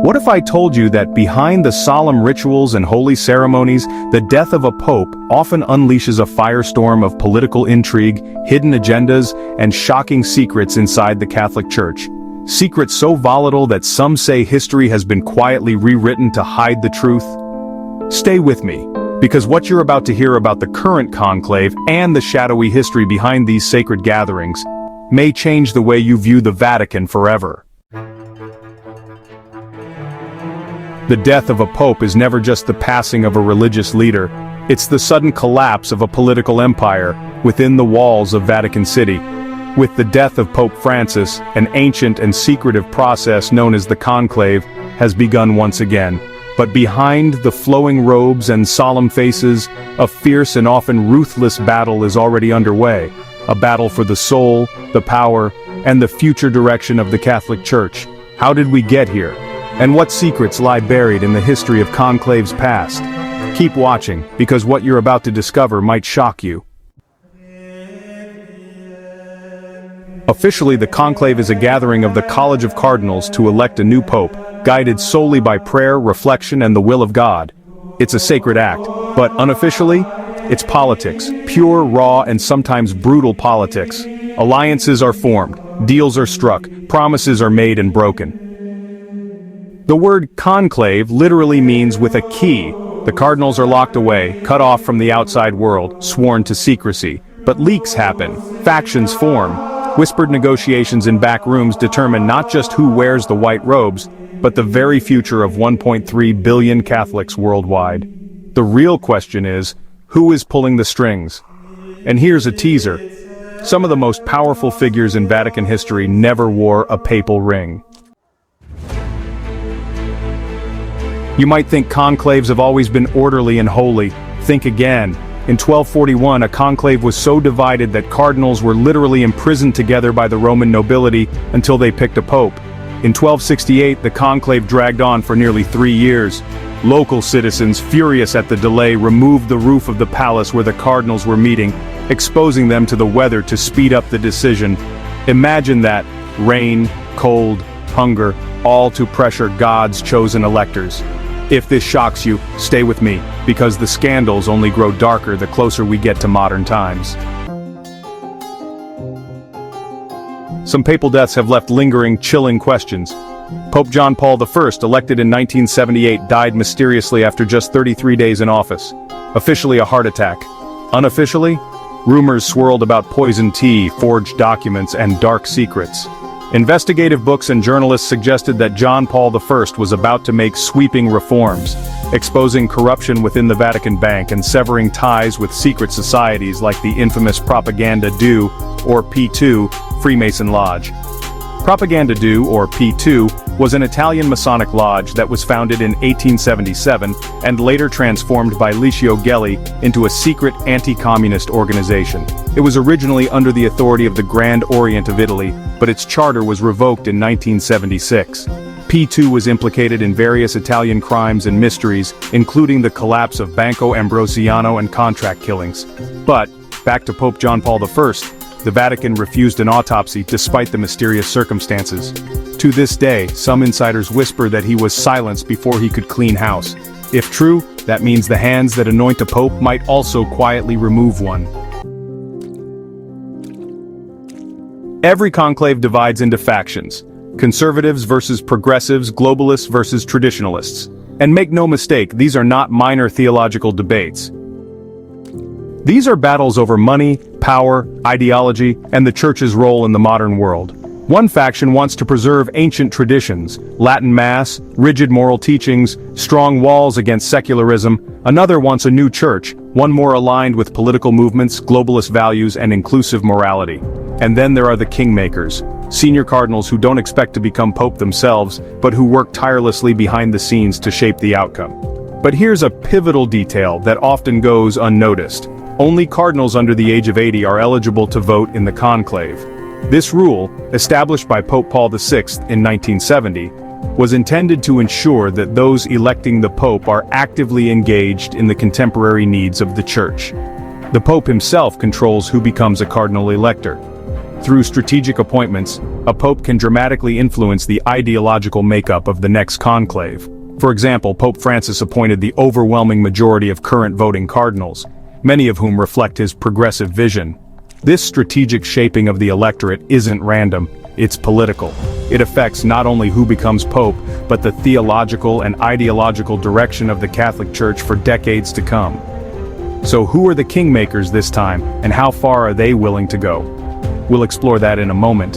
What if I told you that behind the solemn rituals and holy ceremonies, the death of a pope often unleashes a firestorm of political intrigue, hidden agendas, and shocking secrets inside the Catholic Church? Secrets so volatile that some say history has been quietly rewritten to hide the truth? Stay with me, because what you're about to hear about the current conclave and the shadowy history behind these sacred gatherings may change the way you view the Vatican forever. The death of a pope is never just the passing of a religious leader, it's the sudden collapse of a political empire within the walls of Vatican City. With the death of Pope Francis, an ancient and secretive process known as the Conclave has begun once again. But behind the flowing robes and solemn faces, a fierce and often ruthless battle is already underway. A battle for the soul, the power, and the future direction of the Catholic Church. How did we get here? And what secrets lie buried in the history of conclaves past? Keep watching, because what you're about to discover might shock you. Officially, the conclave is a gathering of the College of Cardinals to elect a new pope, guided solely by prayer, reflection, and the will of God. It's a sacred act, but unofficially, it's politics, pure, raw, and sometimes brutal politics. Alliances are formed, deals are struck, promises are made and broken. The word conclave literally means with a key. The cardinals are locked away, cut off from the outside world, sworn to secrecy. But leaks happen, factions form. Whispered negotiations in back rooms determine not just who wears the white robes, but the very future of 1.3 billion Catholics worldwide. The real question is, who is pulling the strings? And here's a teaser. Some of the most powerful figures in Vatican history never wore a papal ring. You might think conclaves have always been orderly and holy. Think again. In 1241, a conclave was so divided that cardinals were literally imprisoned together by the Roman nobility until they picked a pope. In 1268, the conclave dragged on for nearly 3 years. Local citizens, furious at the delay, removed the roof of the palace where the cardinals were meeting, exposing them to the weather to speed up the decision. Imagine that: rain, cold, hunger, all to pressure God's chosen electors. If this shocks you, stay with me, because the scandals only grow darker the closer we get to modern times. Some papal deaths have left lingering, chilling questions. Pope John Paul I, elected in 1978, died mysteriously after just 33 days in office. Officially a heart attack. Unofficially, rumors swirled about poisoned tea, forged documents, and dark secrets. Investigative books and journalists suggested that John Paul I was about to make sweeping reforms, exposing corruption within the Vatican Bank and severing ties with secret societies like the infamous Propaganda Due, or P2, Freemason Lodge. Propaganda Due, or P2, was an Italian Masonic lodge that was founded in 1877 and later transformed by Licio Gelli into a secret anti-communist organization. It was originally under the authority of the Grand Orient of Italy, but its charter was revoked in 1976. P2 was implicated in various Italian crimes and mysteries, including the collapse of Banco Ambrosiano and contract killings. But, back to Pope John Paul I, the Vatican refused an autopsy despite the mysterious circumstances. To this day, some insiders whisper that he was silenced before he could clean house. If true, that means the hands that anoint a pope might also quietly remove one. Every conclave divides into factions: conservatives versus progressives, globalists versus traditionalists. And make no mistake, these are not minor theological debates. These are battles over money, power, ideology, and the Church's role in the modern world. One faction wants to preserve ancient traditions, Latin Mass, rigid moral teachings, strong walls against secularism. Another wants a new church, one more aligned with political movements, globalist values, and inclusive morality. And then there are the kingmakers, senior cardinals who don't expect to become pope themselves, but who work tirelessly behind the scenes to shape the outcome. But here's a pivotal detail that often goes unnoticed. Only cardinals under the age of 80 are eligible to vote in the conclave. This rule, established by Pope Paul VI in 1970, was intended to ensure that those electing the Pope are actively engaged in the contemporary needs of the Church. The Pope himself controls who becomes a cardinal elector. Through strategic appointments, a pope can dramatically influence the ideological makeup of the next conclave. For example, Pope Francis appointed the overwhelming majority of current voting cardinals, many of whom reflect his progressive vision. This strategic shaping of the electorate isn't random, it's political. It affects not only who becomes pope, but the theological and ideological direction of the Catholic Church for decades to come. So who are the kingmakers this time, and how far are they willing to go? We'll explore that in a moment.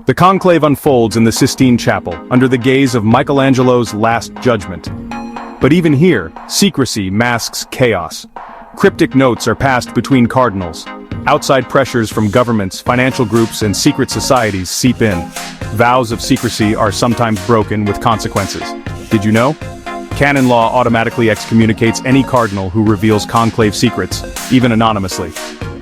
The conclave unfolds in the Sistine Chapel, under the gaze of Michelangelo's Last Judgment. But even here, secrecy masks chaos. Cryptic notes are passed between cardinals. Outside pressures from governments, financial groups, and secret societies seep in. Vows of secrecy are sometimes broken with consequences. Did you know? Canon law automatically excommunicates any cardinal who reveals conclave secrets, even anonymously.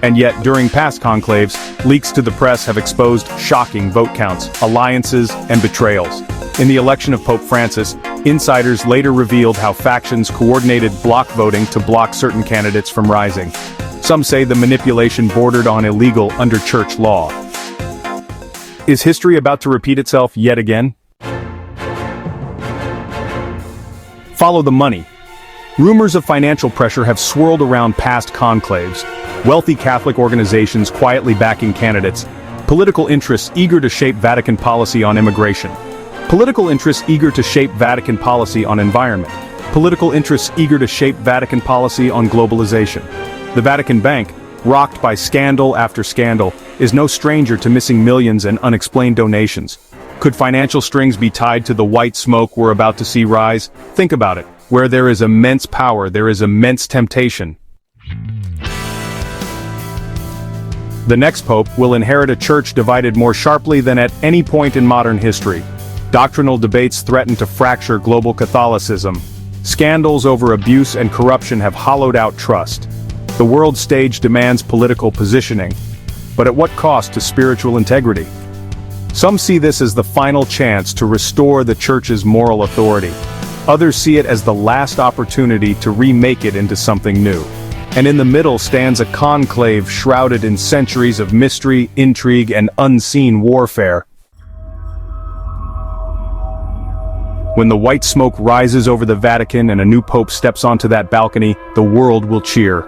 And yet, during past conclaves, leaks to the press have exposed shocking vote counts, alliances, and betrayals. In the election of Pope Francis, insiders later revealed how factions coordinated block voting to block certain candidates from rising. Some say the manipulation bordered on illegal under church law. Is history about to repeat itself yet again? Follow the money. Rumors of financial pressure have swirled around past conclaves. Wealthy Catholic organizations quietly backing candidates. Political interests eager to shape Vatican policy on immigration. Political interests eager to shape Vatican policy on environment. Political interests eager to shape Vatican policy on globalization. The Vatican Bank, rocked by scandal after scandal, is no stranger to missing millions and unexplained donations. Could financial strings be tied to the white smoke we're about to see rise? Think about it. Where there is immense power, there is immense temptation. The next pope will inherit a church divided more sharply than at any point in modern history. Doctrinal debates threaten to fracture global Catholicism. Scandals over abuse and corruption have hollowed out trust. The world stage demands political positioning. But at what cost to spiritual integrity? Some see this as the final chance to restore the Church's moral authority. Others see it as the last opportunity to remake it into something new. And in the middle stands a conclave shrouded in centuries of mystery, intrigue, and unseen warfare. When the white smoke rises over the Vatican and a new pope steps onto that balcony, the world will cheer.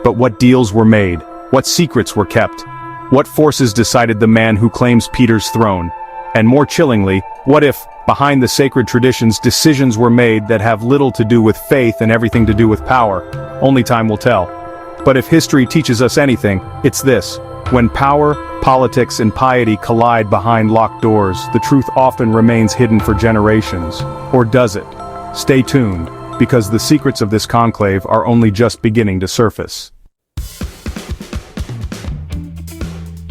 But what deals were made? What secrets were kept? What forces decided the man who claims Peter's throne? And more chillingly, what if, behind the sacred traditions, decisions were made that have little to do with faith and everything to do with power? Only time will tell. But if history teaches us anything, it's this. When power, politics, and piety collide behind locked doors, the truth often remains hidden for generations. Or does it? Stay tuned, because the secrets of this conclave are only just beginning to surface.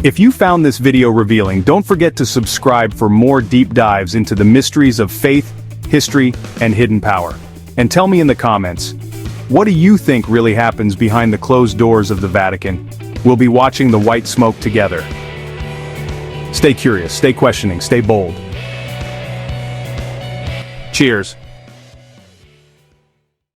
If you found this video revealing, don't forget to subscribe for more deep dives into the mysteries of faith, history, and hidden power. And tell me in the comments, what do you think really happens behind the closed doors of the Vatican? We'll be watching the white smoke together. Stay curious, stay questioning, stay bold. Cheers.